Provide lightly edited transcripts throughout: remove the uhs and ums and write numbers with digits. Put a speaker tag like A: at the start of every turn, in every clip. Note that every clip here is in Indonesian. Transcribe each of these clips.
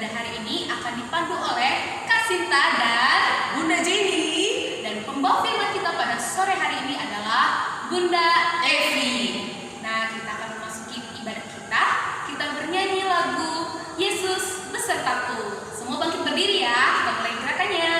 A: ibadah hari ini akan dipandu oleh Kak Sinta dan Bunda Jenny. Dan pembawa firman kita pada sore hari ini adalah Bunda Evi. Nah, kita akan memasuki ibadah kita. Kita bernyanyi lagu Yesus Besertaku. Semua bangkit berdiri ya, kita mulai gerakannya.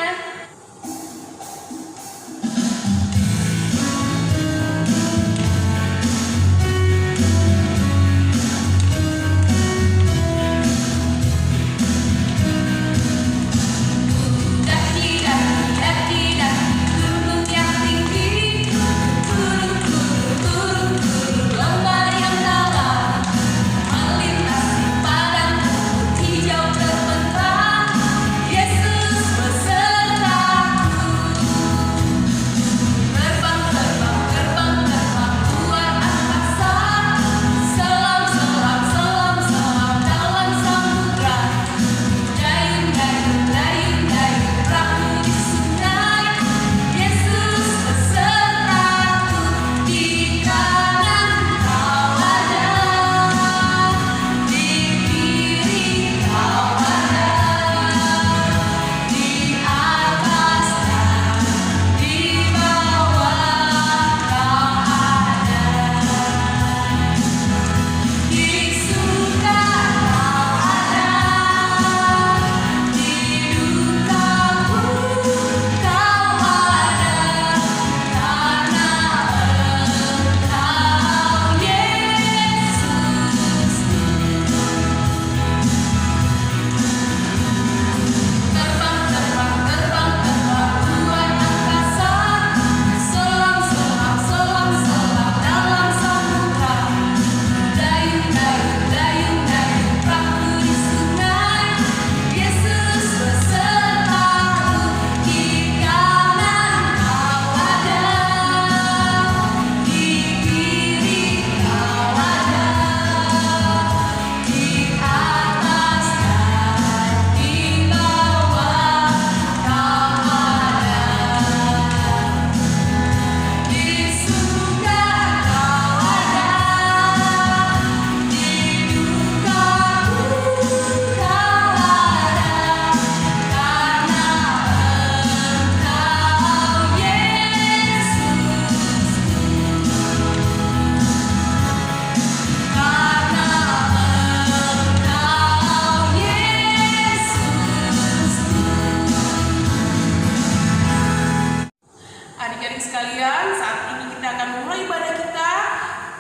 A: Adik-adik sekalian, saat ini kita akan mulai ibadah kita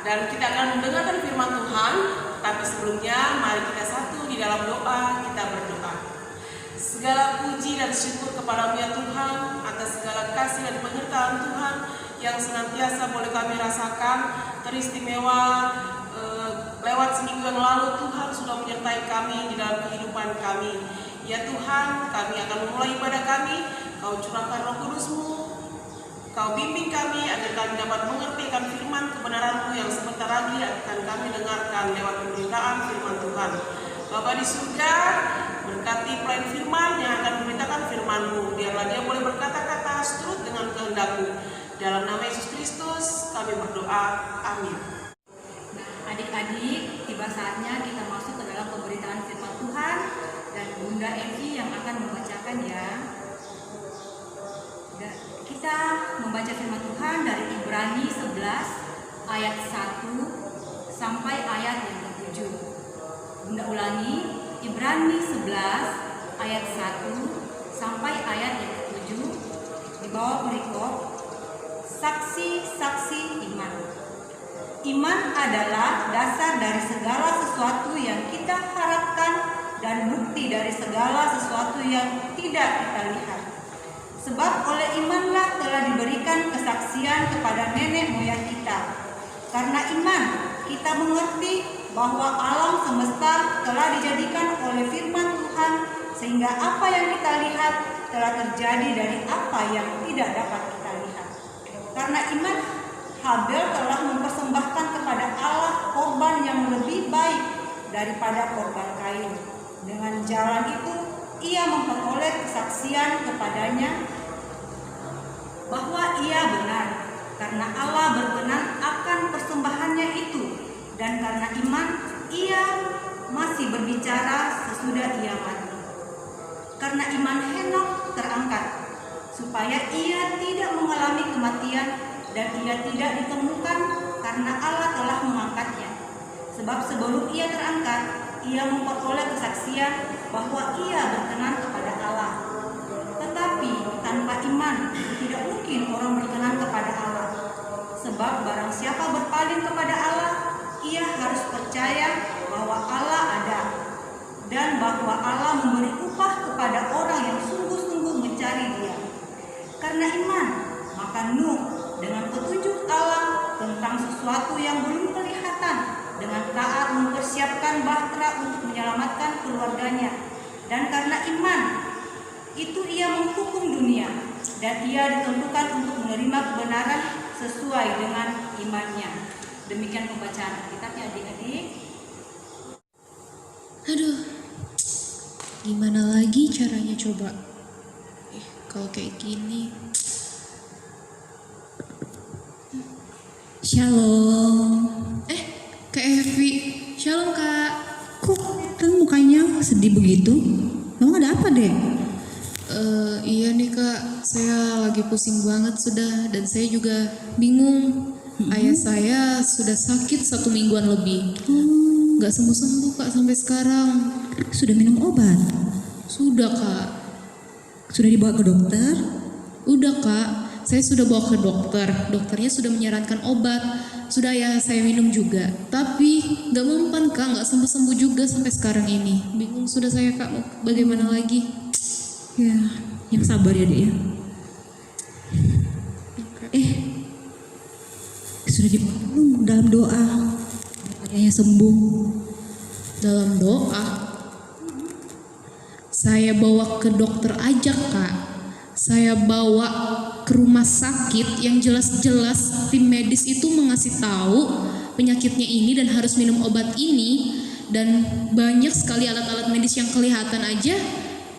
A: dan kita akan mendengarkan firman Tuhan. Tapi sebelumnya, mari kita satu di dalam doa, kita berdoa. Segala puji dan syukur kepada-Mu ya Tuhan atas segala kasih dan penyertaan Tuhan yang senantiasa boleh kami rasakan teristimewa. Lewat seminggu yang lalu Tuhan sudah menyertai kami di dalam kehidupan kami. Ya Tuhan, kami akan memulai ibadah kami. Kau curahkan Roh Kudus-Mu, Kau bimbing kami agar kami dapat mengerti akan firman kebenaran-Mu yang sebentar lagi akan kami dengarkan lewat pemberitaan firman Tuhan. Bapa di surga, berkati pelayan firman yang akan memberitakan firman-Mu. Biarlah dia boleh berkata-kata seturut dengan kehendak-Mu. Dalam nama Yesus Kristus kami berdoa. Amin.
B: Nah, adik-adik, tiba saatnya kita masuk ke dalam pemberitaan firman Tuhan dan Bunda Evi yang akan membacakan ya. Kita membaca firman Tuhan dari Ibrani 11 ayat 1 sampai ayat yang ke-7. Bunda ulangi, Ibrani 11 ayat 1 sampai ayat yang ke-7. Di bawah perikop, saksi-saksi iman. Iman adalah dasar dari segala sesuatu yang kita harapkan dan bukti dari segala sesuatu yang tidak kita lihat. Sebab oleh imanlah telah diberikan kesaksian kepada nenek moyang kita. Karena iman, kita mengerti bahwa alam semesta telah dijadikan oleh firman Tuhan, sehingga apa yang kita lihat telah terjadi dari apa yang tidak dapat kita lihat. Karena iman, Habel telah mempersembahkan kepada Allah korban yang lebih baik daripada korban Kain. Dengan jalan itu, ia memperoleh kesaksian kepadanya bahwa ia benar, karena Allah berkenan akan persembahannya itu, dan karena iman ia masih berbicara sesudah ia mati. karena iman Henokh terangkat, supaya ia tidak mengalami kematian dan ia tidak ditemukan karena Allah telah mengangkatnya. Sebab sebelum ia terangkat, ia memperoleh kesaksian bahwa ia berkenan kepada Allah. Tetapi tanpa iman tidak mungkin orang berkenan kepada Allah. Sebab barang siapa berpaling kepada Allah, ia harus percaya bahwa Allah ada dan bahwa Allah memberi upah kepada orang yang sungguh-sungguh mencari Dia. Karena iman, maka Nuh dengan petunjuk Allah tentang sesuatu yang belum kelihatan, dengan taat mempersiapkan bahtera untuk menyelamatkan keluarganya. Dan karena iman itu ia menghukum dunia, dan ia ditentukan untuk menerima kebenaran sesuai dengan imannya. Demikian pembacaan kitabnya adik-adik.
C: Aduh, gimana lagi caranya coba? Kalau kayak gini.
D: Shalom.
C: Kak Evi, shalom Kak.
D: Kok kamu mukanya sedih begitu? Emang ada apa, Dek?
C: Iya nih Kak, saya lagi pusing banget sudah, dan saya juga bingung. Ayah saya sudah sakit 1 mingguan lebih, nggak sembuh-sembuh Kak sampai sekarang.
D: Sudah minum obat?
C: Sudah Kak.
D: Sudah dibawa ke dokter?
C: Udah Kak, saya sudah bawa ke dokter. Dokternya sudah menyarankan obat. Sudah ya saya minum juga. Tapi nggak mempan Kak, nggak sembuh-sembuh juga sampai sekarang ini. Bingung sudah saya Kak, mau bagaimana lagi?
D: Ya, yang sabar ya, Dek ya. Sudah dibawa belum dalam doa? Ayahnya sembuh.
C: Dalam doa, saya bawa ke dokter aja Kak. Saya bawa ke rumah sakit yang jelas-jelas tim medis itu mengasih tahu penyakitnya ini dan harus minum obat ini, dan banyak sekali alat-alat medis yang kelihatan aja.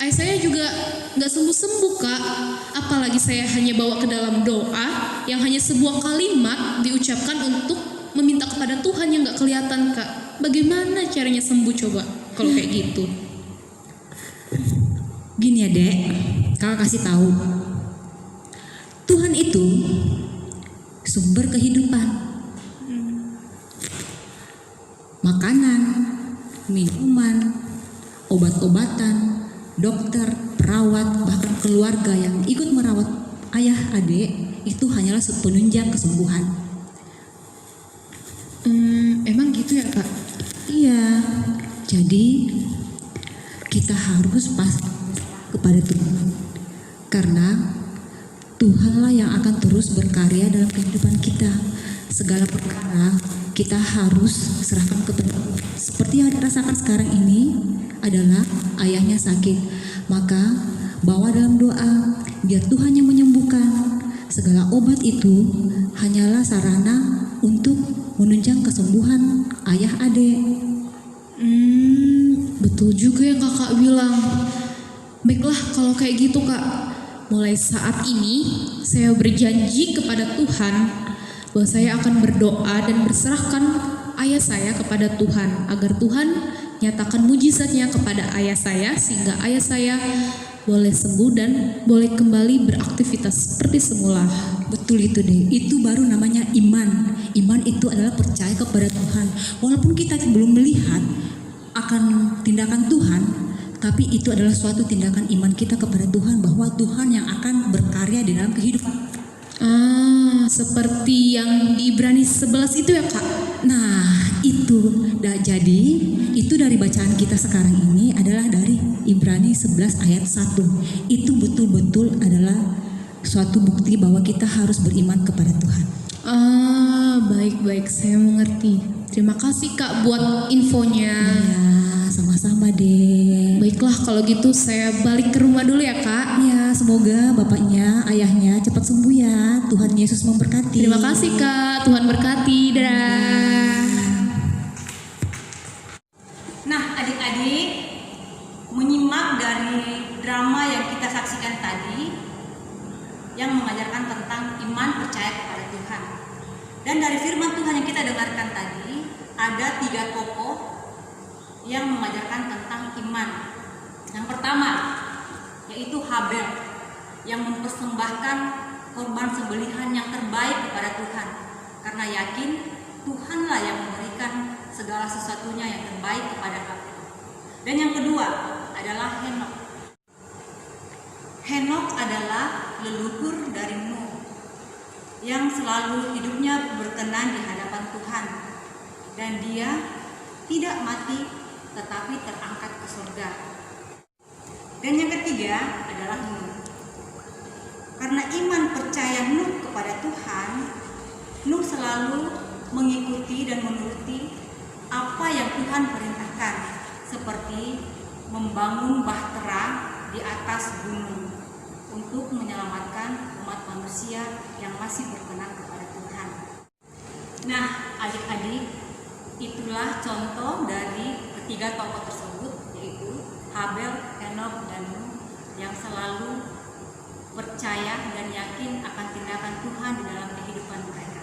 C: Ayah saya juga nggak sembuh-sembuh Kak. Apalagi saya hanya bawa ke dalam doa yang hanya sebuah kalimat diucapkan untuk meminta kepada Tuhan yang nggak kelihatan Kak. Bagaimana caranya sembuh coba kalau kayak gitu?
D: Gini ya, Dek. Kakak kasih tahu. Tuhan itu sumber kehidupan. Makanan, minuman, obat-obatan, dokter, perawat, bahkan keluarga yang ikut merawat ayah adik itu hanyalah penunjang kesembuhan.
C: Emang gitu ya Kak?
D: Iya, jadi kita harus pasti kepada Tuhan, karena Tuhanlah yang akan terus berkarya dalam kehidupan kita. Segala perkara kita harus serahkan kepada Tuhan. Seperti yang dirasakan sekarang ini adalah ayahnya sakit, maka bawa dalam doa biar Tuhan yang menyembuhkan. Segala obat itu hanyalah sarana untuk menunjang kesembuhan ayah adik.
C: Betul juga yang kakak bilang. Baiklah kalau kayak gitu Kak. Mulai saat ini saya berjanji kepada Tuhan bahwa saya akan berdoa dan berserahkan ayah saya kepada Tuhan, agar Tuhan nyatakan mujizatnya kepada ayah saya sehingga ayah saya boleh sembuh dan boleh kembali beraktivitas seperti semula.
D: Betul itu deh, itu baru namanya iman. Iman itu adalah percaya kepada Tuhan. Walaupun kita belum melihat akan tindakan Tuhan, tapi itu adalah suatu tindakan iman kita kepada Tuhan, bahwa Tuhan yang akan berkarya di dalam kehidupan.
C: Seperti yang di Ibrani 11 itu ya Kak?
D: Nah itu, jadi itu dari bacaan kita sekarang ini adalah dari Ibrani 11 ayat 1. Itu betul-betul adalah suatu bukti bahwa kita harus beriman kepada Tuhan.
C: Baik-baik, saya mengerti. Terima kasih Kak buat infonya.
D: Ya, sama-sama deh.
C: Baiklah kalau gitu saya balik ke rumah dulu ya Kak.
D: Ya, semoga bapaknya, ayahnya cepat sembuh ya. Tuhan Yesus memberkati.
C: Terima kasih Kak, Tuhan berkati. Dadah.
B: Nah, adik-adik, menyimak dari drama yang kita saksikan tadi yang mengajarkan tentang iman percaya kepada Tuhan. Dan dari firman Tuhan yang kita dengarkan tadi, ada 3 tokoh yang mengajarkan tentang iman. Yang pertama, yaitu Habel, yang mempersembahkan korban sembelihan yang terbaik kepada Tuhan, karena yakin Tuhanlah yang memberikan segala sesuatunya yang terbaik kepada Habel. Dan yang kedua adalah Henokh. Henokh adalah leluhur dari Nuh yang selalu hidupnya berkenan di hadapan Tuhan, dan dia tidak mati tetapi terangkat ke surga. Dan yang ketiga adalah Nuh. Karena iman percaya Nuh kepada Tuhan, Nuh selalu mengikuti dan menuruti apa yang Tuhan perintahkan, seperti membangun bahtera di atas gunung untuk menyelamatkan umat manusia yang masih berkenan kepada Tuhan. Nah, adik-adik, itulah contoh dari ketiga tokoh tersebut, yaitu Habel, Henokh, dan Nuh, yang selalu percaya dan yakin akan tindakan Tuhan di dalam kehidupan mereka.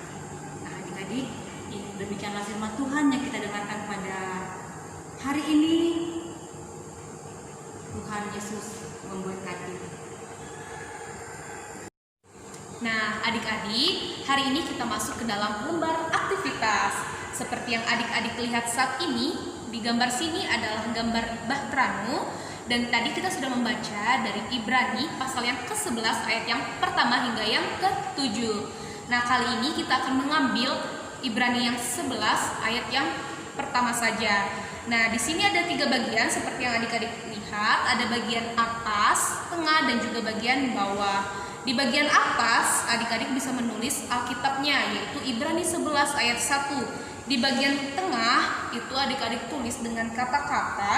B: Nah, adik-adik, ini demikianlah firman Tuhan yang kita dengarkan pada hari ini. Tuhan Yesus memberkati.
C: Nah, adik-adik, hari ini kita masuk ke dalam lembar aktivitas. Seperti yang adik-adik lihat saat ini, di gambar sini adalah gambar bahtera Nuh. Dan tadi kita sudah membaca dari Ibrani pasal yang ke-11 ayat yang pertama hingga yang ke-7. Nah, kali ini kita akan mengambil Ibrani yang 11 ayat yang pertama saja. Nah, di sini ada 3 bagian seperti yang adik-adik lihat, ada bagian atas, tengah, dan juga bagian bawah. Di bagian atas, adik-adik bisa menulis Alkitabnya, yaitu Ibrani 11 ayat 1. Di bagian tengah, itu adik-adik tulis dengan kata-kata,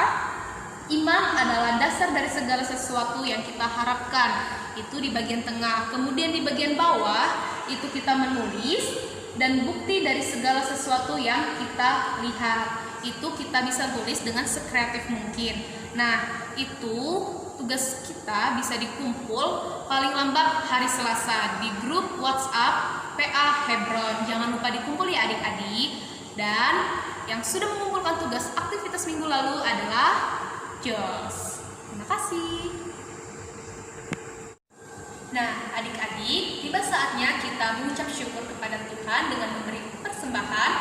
C: iman adalah dasar dari segala sesuatu yang kita harapkan. Itu di bagian tengah. Kemudian di bagian bawah, itu kita menulis, dan bukti dari segala sesuatu yang kita lihat. Itu kita bisa tulis dengan sekreatif mungkin. Nah, itu tugas kita bisa dikumpul paling lambat hari Selasa di grup WhatsApp PA Hebron. Jangan lupa dikumpul ya adik-adik. Dan yang sudah mengumpulkan tugas aktivitas minggu lalu adalah Jos. Terima kasih. Nah, adik-adik, tiba saatnya kita mengucap syukur kepada Tuhan dengan memberi persembahan.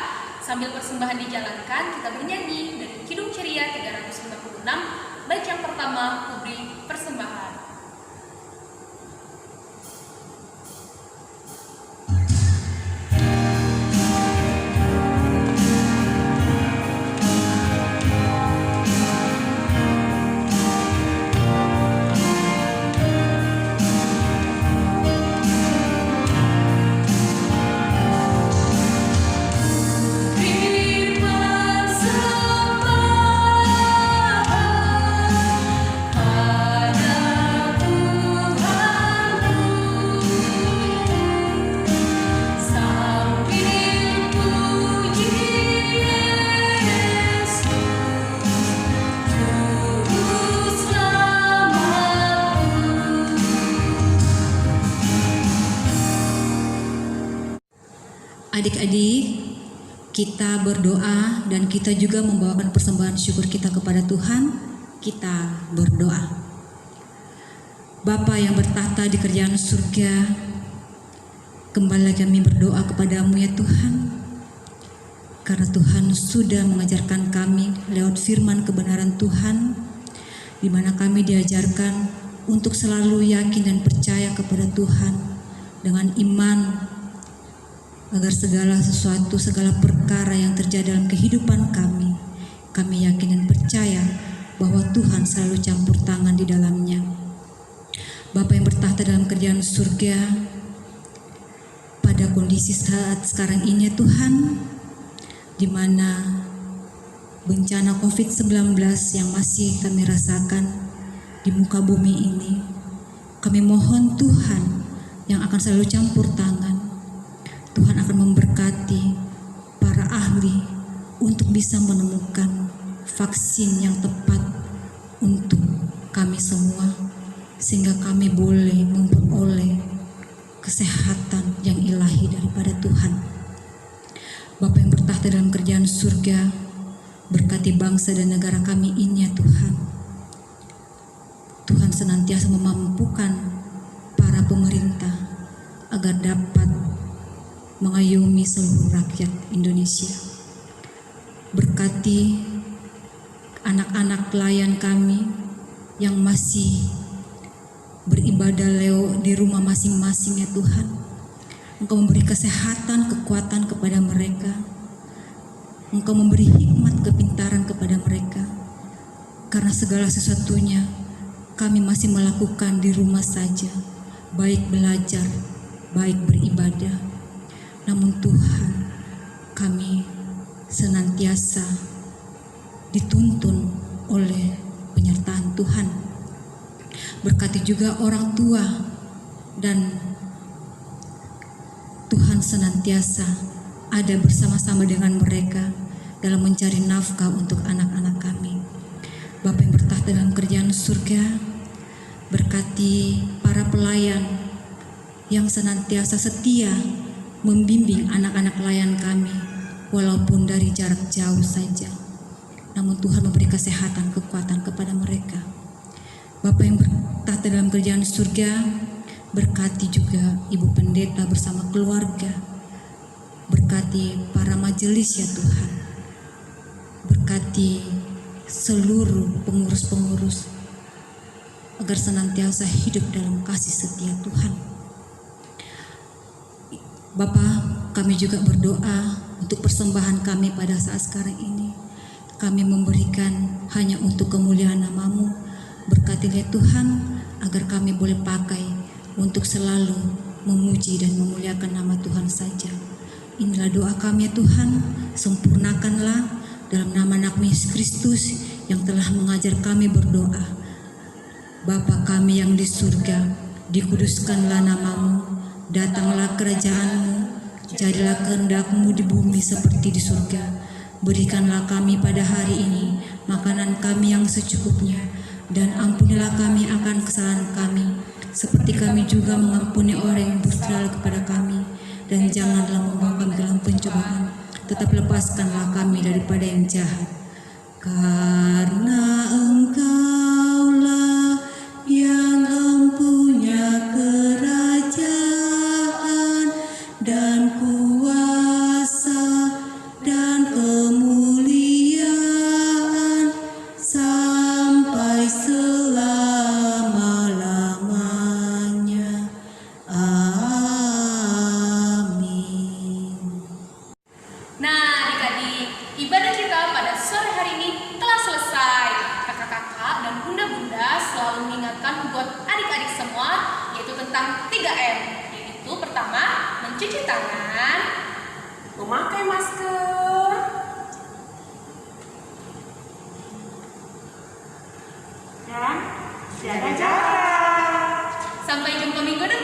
C: Sambil persembahan dijalankan, kita bernyanyi dari Kidung Ceria 356, bait yang pertama, Kubri Persembahan.
D: Adik-adik, kita berdoa dan kita juga membawakan persembahan syukur kita kepada Tuhan. Kita berdoa. Bapa yang bertahta di kerajaan surga, kembali kami berdoa kepadamu ya Tuhan, karena Tuhan sudah mengajarkan kami lewat firman kebenaran Tuhan, di mana kami diajarkan untuk selalu yakin dan percaya kepada Tuhan dengan iman, agar segala sesuatu, segala perkara yang terjadi dalam kehidupan kami yakin dan percaya bahwa Tuhan selalu campur tangan di dalamnya. Bapa yang bertahta dalam kerajaan surga, pada kondisi saat sekarang ini ya Tuhan, di mana bencana COVID-19 yang masih kami rasakan di muka bumi ini, kami mohon Tuhan yang akan selalu campur tangan. Tuhan akan memberkati para ahli untuk bisa menemukan vaksin yang tepat untuk kami semua, sehingga kami boleh memperoleh kesehatan yang ilahi daripada Tuhan. Bapa yang bertahta dalam kerajaan surga, berkati bangsa dan negara kami ini ya Tuhan. Tuhan senantiasa memampukan para pemerintah agar dapat mengayomi seluruh rakyat Indonesia. Berkati anak-anak pelayan kami yang masih beribadah di rumah masing-masing ya Tuhan. Engkau memberi kesehatan, kekuatan kepada mereka. Engkau memberi hikmat, kepintaran kepada mereka. Karena segala sesuatunya kami masih melakukan di rumah saja, baik belajar, baik beribadah. Namun Tuhan, kami senantiasa dituntun oleh penyertaan Tuhan. Berkati juga orang tua, dan Tuhan senantiasa ada bersama-sama dengan mereka dalam mencari nafkah untuk anak-anak kami. Bapa yang bertahta dalam kerajaan surga, berkati para pelayan yang senantiasa setia membimbing anak-anak pelayan kami walaupun dari jarak jauh saja. Namun Tuhan memberi kesehatan, kekuatan kepada mereka. Bapa yang bertahta dalam kerajaan surga, berkati juga Ibu Pendeta bersama keluarga. Berkati para majelis ya Tuhan. Berkati seluruh pengurus-pengurus agar senantiasa hidup dalam kasih setia Tuhan. Bapa, kami juga berdoa untuk persembahan kami pada saat sekarang ini. Kami memberikan hanya untuk kemuliaan nama-Mu. Berkatilah Tuhan agar kami boleh pakai untuk selalu memuji dan memuliakan nama Tuhan saja. Inilah doa kami ya Tuhan, sempurnakanlah dalam nama anak-Mu Yesus Kristus yang telah mengajar kami berdoa. Bapa kami yang di surga, dikuduskanlah nama-Mu. Datanglah kerajaan-Mu, jadilah kehendak-Mu di bumi seperti di surga. Berikanlah kami pada hari ini makanan kami yang secukupnya, dan ampunilah kami akan kesalahan kami, seperti kami juga mengampuni orang yang bersalah kepada kami. Dan janganlah membawa kami dalam pencobaan, tetap lepaskanlah kami daripada yang jahat. Karena Engkaulah yang empunya kerajaan dan kuasa dan kemuliaan sampai selama-lamanya. Amin.
E: Nah, adik-adik, ibadah kita pada sore hari ini telah selesai. Kakak-kakak dan bunda-bunda selalu mengingatkan buat adik-adik semua, yaitu tentang 3M. Yaitu pertama, mencuci tangan,
A: Memakai masker, dan jaga jarak.
E: sampai jumpa minggu depan.